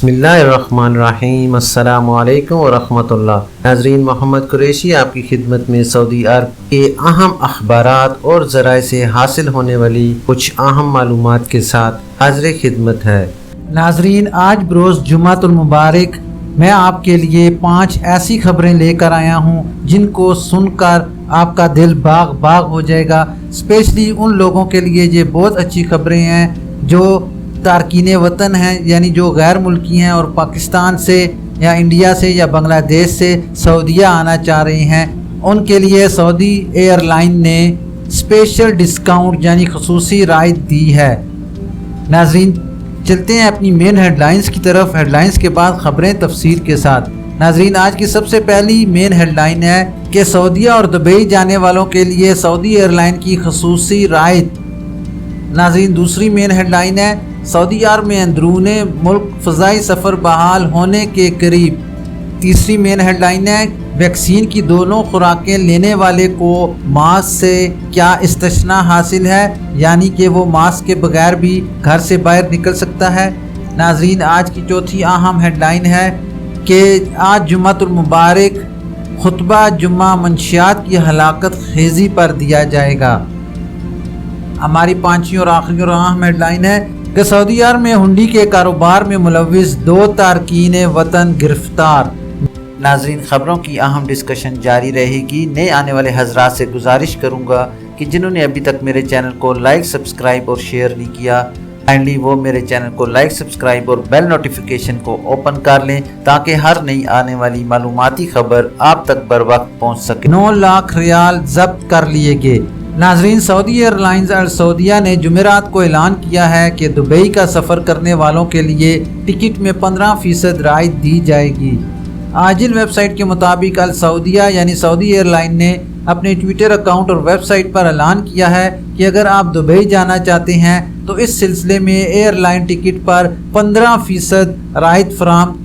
بسم اللہ الرحمن الرحیم، السلام علیکم ورحمۃ اللہ۔ ناظرین، محمد قریشی آپ کی خدمت میں سعودی عرب کے اہم اخبارات اور ذرائع سے حاصل ہونے والی کچھ اہم معلومات کے ساتھ حاضر خدمت ہے۔ ناظرین، آج بروز جمعۃ المبارک میں آپ کے لیے 5 ایسی خبریں لے کر آیا ہوں جن کو سن کر آپ کا دل باغ باغ ہو جائے گا۔ اسپیشلی ان لوگوں کے لیے یہ بہت اچھی خبریں ہیں جو تارکین وطن ہیں، یعنی جو غیر ملکی ہیں اور پاکستان سے یا انڈیا سے یا بنگلہ دیش سے سعودیہ آنا چاہ رہے ہیں۔ ان کے لیے سعودی ایئر لائن نے اسپیشل ڈسکاؤنٹ یعنی خصوصی رعایت دی ہے۔ ناظرین، چلتے ہیں اپنی مین ہیڈ لائنز کی طرف۔ ہیڈ لائنز کے بعد خبریں تفصیل کے ساتھ۔ ناظرین، آج کی سب سے پہلی مین ہیڈ لائن ہے کہ سعودیہ اور دبئی جانے والوں کے لیے سعودی ایئر لائن کی خصوصی رعایت۔ ناظرین، دوسری مین ہیڈ لائن ہے سعودی عرب میں اندرون ملک فضائی سفر بحال ہونے کے قریب۔ تیسری مین ہیڈ لائن ہے ویکسین کی دونوں خوراکیں لینے والے کو ماسک سے کیا استثناء حاصل ہے، یعنی کہ وہ ماسک کے بغیر بھی گھر سے باہر نکل سکتا ہے۔ ناظرین، آج کی چوتھی اہم ہیڈ لائن ہے کہ آج جمعۃ المبارک خطبہ جمعہ منشیات کی ہلاکت خیزی پر دیا جائے گا۔ ہماری پانچویں اور آخری اور اہم ہیڈ لائن ہے کہ سعودی عرب میں ہنڈی کے کاروبار میں ملوث 2 تارکین وطن گرفتار۔ ناظرین، خبروں کی اہم ڈسکشن جاری رہے گی۔ نئے آنے والے حضرات سے گزارش کروں گا کہ جنہوں نے ابھی تک میرے چینل کو لائک، سبسکرائب اور شیئر نہیں کیا، کائنڈلی وہ میرے چینل کو لائک، سبسکرائب اور بیل نوٹیفیکیشن کو اوپن کر لیں تاکہ ہر نئی آنے والی معلوماتی خبر آپ تک بر وقت پہنچ سکے۔ 9 لاکھ ریال ضبط کر لیے گئے۔ ناظرین، سعودی ایئر لائنز السعودیہ نے جمعرات کو اعلان کیا ہے کہ دبئی کا سفر کرنے والوں کے لیے ٹکٹ میں 15% رعایت دی جائے گی۔ عاجل ویب سائٹ کے مطابق السعودیہ یعنی سعودی ایئر لائن نے اپنے ٹویٹر اکاؤنٹ اور ویب سائٹ پر اعلان کیا ہے کہ اگر آپ دبئی جانا چاہتے ہیں تو اس سلسلے میں ایئر لائن ٹکٹ پر 15% رعایت فراہم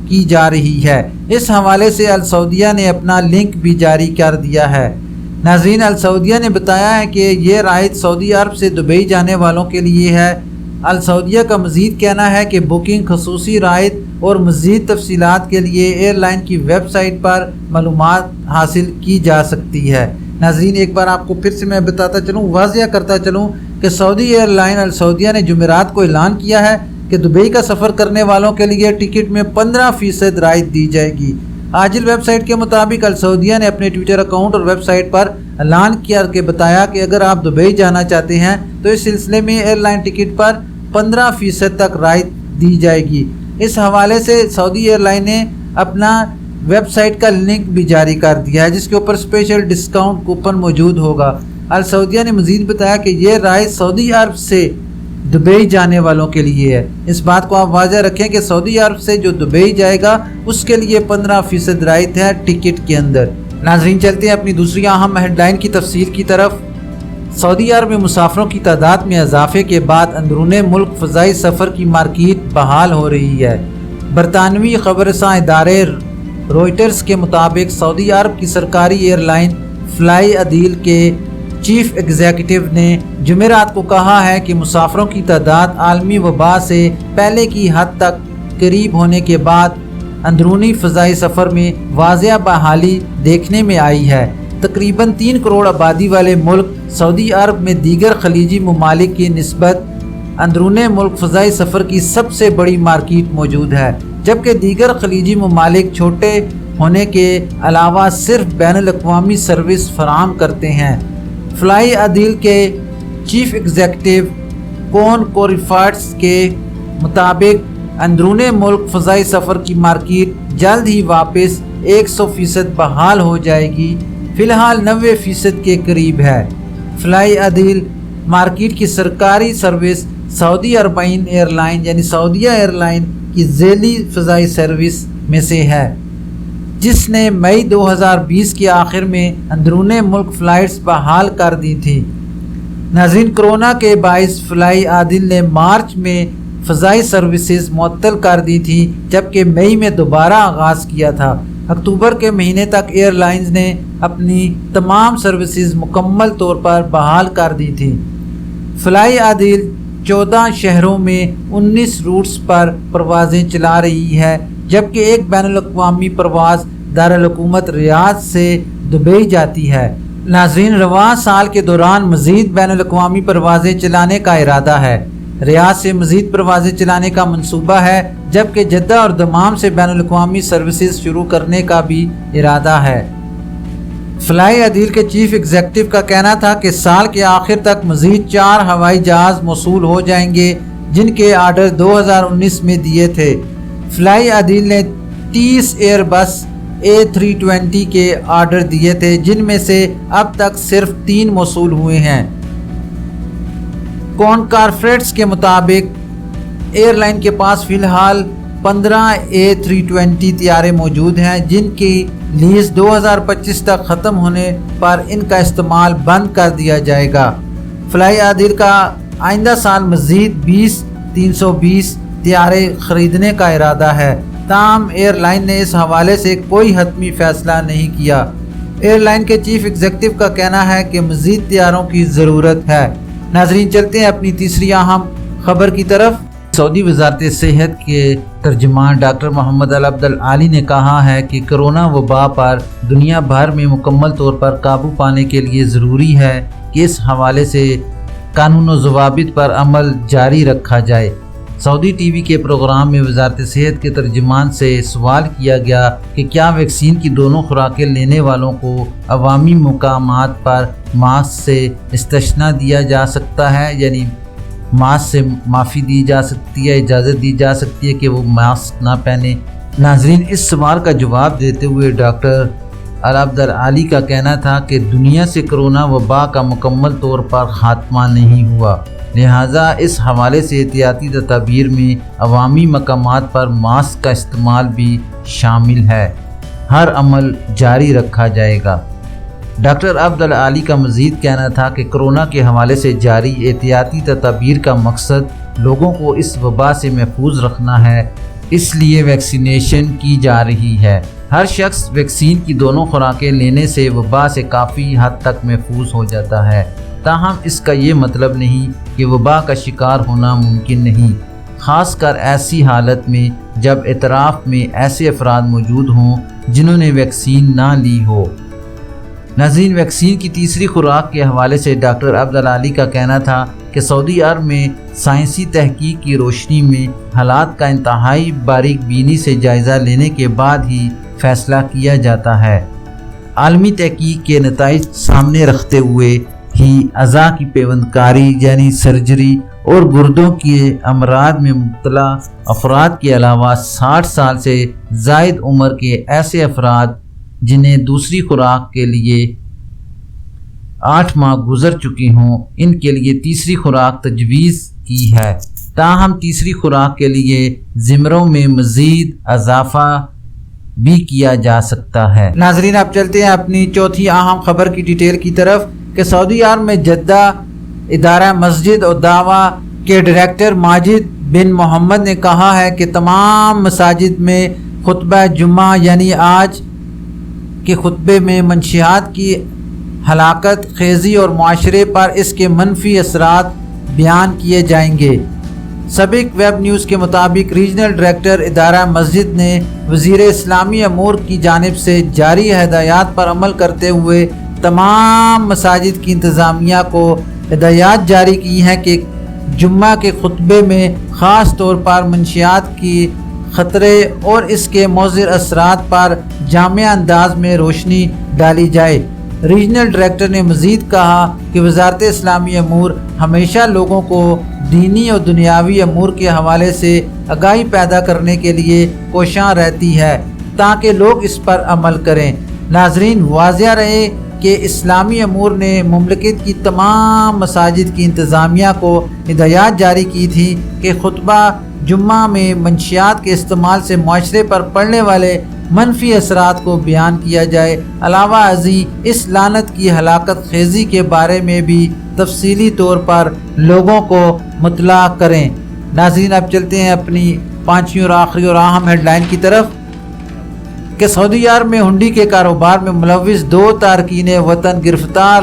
کی جا رہی ہے۔ اس حوالے سے السعودیہ نے اپنا لنک بھی جاری کر دیا ہے۔ ناظرین، السعودیہ نے بتایا ہے کہ یہ رعایت سعودی عرب سے دبئی جانے والوں کے لیے ہے۔ السعودیہ کا مزید کہنا ہے کہ بکنگ، خصوصی رعایت اور مزید تفصیلات کے لیے ایئر لائن کی ویب سائٹ پر معلومات حاصل کی جا سکتی ہے۔ ناظرین، ایک بار آپ کو پھر سے میں بتاتا چلوں، واضح کرتا چلوں کہ سعودی ایئر لائن السعودیہ نے جمعرات کو اعلان کیا ہے کہ دبئی کا سفر کرنے والوں کے لیے ٹکٹ میں 15% رعایت دی جائے گی۔ عاجل ویب سائٹ کے مطابق السعودیہ نے اپنے ٹویٹر اکاؤنٹ اور ویب سائٹ پر اعلان کیا کہ بتایا کہ اگر آپ دبئی جانا چاہتے ہیں تو اس سلسلے میں ایئر لائن ٹکٹ پر 15% تک رعایت دی جائے گی۔ اس حوالے سے سعودی ایئر لائن نے اپنا ویب سائٹ کا لنک بھی جاری کر دیا ہے جس کے اوپر اسپیشل ڈسکاؤنٹ کوپن موجود ہوگا۔ السعودیہ نے مزید بتایا کہ یہ رعایت سعودی عرب سے دبئی جانے والوں کے لیے ہے۔ اس بات کو آپ واضح رکھیں کہ سعودی عرب سے جو دبئی جائے گا اس کے لیے 15% رعایت ہے ٹکٹ کے اندر۔ ناظرین، چلتے ہیں اپنی دوسری اہم ہیڈ لائن کی تفصیل کی طرف۔ سعودی عرب میں مسافروں کی تعداد میں اضافے کے بعد اندرون ملک فضائی سفر کی مارکیٹ بحال ہو رہی ہے۔ برطانوی خبررساں ادارے روئٹرز کے مطابق سعودی عرب کی سرکاری ایئر لائن فلائی عدیل کے چیف ایگزیکٹو نے جمعرات کو کہا ہے کہ مسافروں کی تعداد عالمی وبا سے پہلے کی حد تک قریب ہونے کے بعد اندرونی فضائی سفر میں واضح بحالی دیکھنے میں آئی ہے۔ تقریباً 3 کروڑ آبادی والے ملک سعودی عرب میں دیگر خلیجی ممالک کی نسبت اندرون ملک فضائی سفر کی سب سے بڑی مارکیٹ موجود ہے، جبکہ دیگر خلیجی ممالک چھوٹے ہونے کے علاوہ صرف بین الاقوامی سروس فراہم کرتے ہیں۔ فلائی عدیل کے چیف ایگزیکٹو کون کوریفارٹس کے مطابق اندرون ملک فضائی سفر کی مارکیٹ جلد ہی واپس 100% بحال ہو جائے گی، فی الحال 90% کے قریب ہے۔ فلائی عدیل مارکیٹ کی سرکاری سروس سعودی عربین ایئر لائن یعنی سعودیہ ایئر لائن کی ذیلی فضائی سروس میں سے ہے، جس نے مئی 2020 کے آخر میں اندرون ملک فلائٹس بحال کر دی تھی۔ ناظرین، کرونا کے باعث فلائی عدیل نے مارچ میں فضائی سروسز معطل کر دی تھی، جبکہ مئی میں دوبارہ آغاز کیا تھا۔ اکتوبر کے مہینے تک ایئر لائنز نے اپنی تمام سروسز مکمل طور پر بحال کر دی تھی۔ فلائی عدیل 14 شہروں میں 19 روٹس پر پروازیں چلا رہی ہے، جبکہ ایک بین الاقوامی پرواز دارالحکومت ریاض سے دبئی جاتی ہے۔ ناظرین، رواں سال کے دوران مزید بین الاقوامی پروازیں چلانے کا ارادہ ہے۔ ریاض سے مزید پروازیں چلانے کا منصوبہ ہے، جبکہ جدہ اور دمام سے بین الاقوامی سروسز شروع کرنے کا بھی ارادہ ہے۔ فلائی عدیل کے چیف ایگزیکٹو کا کہنا تھا کہ سال کے آخر تک مزید 4 ہوائی جہاز موصول ہو جائیں گے، جن کے آرڈر 2019 میں دیے تھے۔ فلائی عدیل نے 30 ایئر بس A320 کے آرڈر دیے تھے، جن میں سے اب تک صرف 3 موصول ہوئے ہیں۔ کارفریٹس کے مطابق ایئر لائن کے پاس فی الحال 15 A320 طیارے موجود ہیں، جن کی لیز 2025 تک ختم ہونے پر ان کا استعمال بند کر دیا جائے گا۔ فلائی عدیل کا آئندہ سال مزید 320 طیارے خریدنے کا ارادہ ہے، تاہم ایئر لائن نے اس حوالے سے کوئی حتمی فیصلہ نہیں کیا۔ ایئر لائن کے چیف ایگزیکٹو کا کہنا ہے کہ مزید طیاروں کی ضرورت ہے۔ ناظرین، چلتے ہیں اپنی تیسری اہم خبر کی طرف۔ سعودی وزارت صحت کے ترجمان ڈاکٹر محمد العبد العالی نے کہا ہے کہ کرونا وبا پر دنیا بھر میں مکمل طور پر قابو پانے کے لیے ضروری ہے کہ اس حوالے سے قانون و ضوابط پر عمل جاری رکھا جائے۔ سعودی ٹی وی کے پروگرام میں وزارت صحت کے ترجمان سے سوال کیا گیا کہ کیا ویکسین کی دونوں خوراکیں لینے والوں کو عوامی مقامات پر ماسک سے استثناء دیا جا سکتا ہے، یعنی ماسک سے معافی دی جا سکتی ہے، اجازت دی جا سکتی ہے کہ وہ ماسک نہ پہنے۔ ناظرین، اس سوال کا جواب دیتے ہوئے ڈاکٹر العبد العالی کا کہنا تھا کہ دنیا سے کرونا وبا کا مکمل طور پر خاتمہ نہیں ہوا، لہٰذا اس حوالے سے احتیاطی تدابیر میں عوامی مقامات پر ماسک کا استعمال بھی شامل ہے۔ ہر عمل جاری رکھا جائے گا۔ ڈاکٹر عبد العالی کا مزید کہنا تھا کہ کرونا کے حوالے سے جاری احتیاطی تدابیر کا مقصد لوگوں کو اس وبا سے محفوظ رکھنا ہے، اس لیے ویکسینیشن کی جا رہی ہے۔ ہر شخص ویکسین کی دونوں خوراکیں لینے سے وبا سے کافی حد تک محفوظ ہو جاتا ہے، تاہم اس کا یہ مطلب نہیں کہ وبا کا شکار ہونا ممکن نہیں، خاص کر ایسی حالت میں جب اطراف میں ایسے افراد موجود ہوں جنہوں نے ویکسین نہ لی ہو۔ ناظرین، ویکسین کی تیسری خوراک کے حوالے سے ڈاکٹر عبد العالی کا کہنا تھا کہ سعودی عرب میں سائنسی تحقیق کی روشنی میں حالات کا انتہائی باریک بینی سے جائزہ لینے کے بعد ہی فیصلہ کیا جاتا ہے۔ عالمی تحقیق کے نتائج سامنے رکھتے ہوئے ہی اعضاء کی پیوند کاری یعنی سرجری اور گردوں کے امراض میں مبتلا افراد کے علاوہ 60 سال سے زائد عمر کے ایسے افراد جنہیں دوسری خوراک کے لیے 8 ماہ گزر چکی ہوں، ان کے لیے تیسری خوراک تجویز کی ہے، تاہم تیسری خوراک کے لیے زمروں میں مزید اضافہ بھی کیا جا سکتا ہے۔ ناظرین، اب چلتے ہیں اپنی چوتھی اہم خبر کی ڈیٹیل کی طرف کہ سعودی عرب میں جدہ ادارہ مسجد اور دعویٰ کے ڈائریکٹر ماجد بن محمد نے کہا ہے کہ تمام مساجد میں خطبہ جمعہ یعنی آج کے خطبے میں منشیات کی ہلاکت خیزی اور معاشرے پر اس کے منفی اثرات بیان کیے جائیں گے۔ سابق ویب نیوز کے مطابق ریجنل ڈائریکٹر ادارہ مسجد نے وزیر اسلامی امور کی جانب سے جاری ہدایات پر عمل کرتے ہوئے تمام مساجد کی انتظامیہ کو ہدایات جاری کی ہیں کہ جمعہ کے خطبے میں خاص طور پر منشیات کی خطرے اور اس کے مضر اثرات پر جامع انداز میں روشنی ڈالی جائے۔ ریجنل ڈائریکٹر نے مزید کہا کہ وزارت اسلامی امور ہمیشہ لوگوں کو دینی اور دنیاوی امور کے حوالے سے آگاہی پیدا کرنے کے لیے کوشاں رہتی ہے تاکہ لوگ اس پر عمل کریں۔ ناظرین، واضح رہے کہ اسلامی امور نے مملکت کی تمام مساجد کی انتظامیہ کو ہدایات جاری کی تھی کہ خطبہ جمعہ میں منشیات کے استعمال سے معاشرے پر پڑنے والے منفی اثرات کو بیان کیا جائے۔ علاوہ ازیں اس لعنت کی ہلاکت خیزی کے بارے میں بھی تفصیلی طور پر لوگوں کو مطلع کریں۔ ناظرین، اب چلتے ہیں اپنی پانچویں اور آخری اور اہم ہیڈ لائن کی طرف کہ سعودی عرب میں ہنڈی کے کاروبار میں ملوث 2 تارکین وطن گرفتار،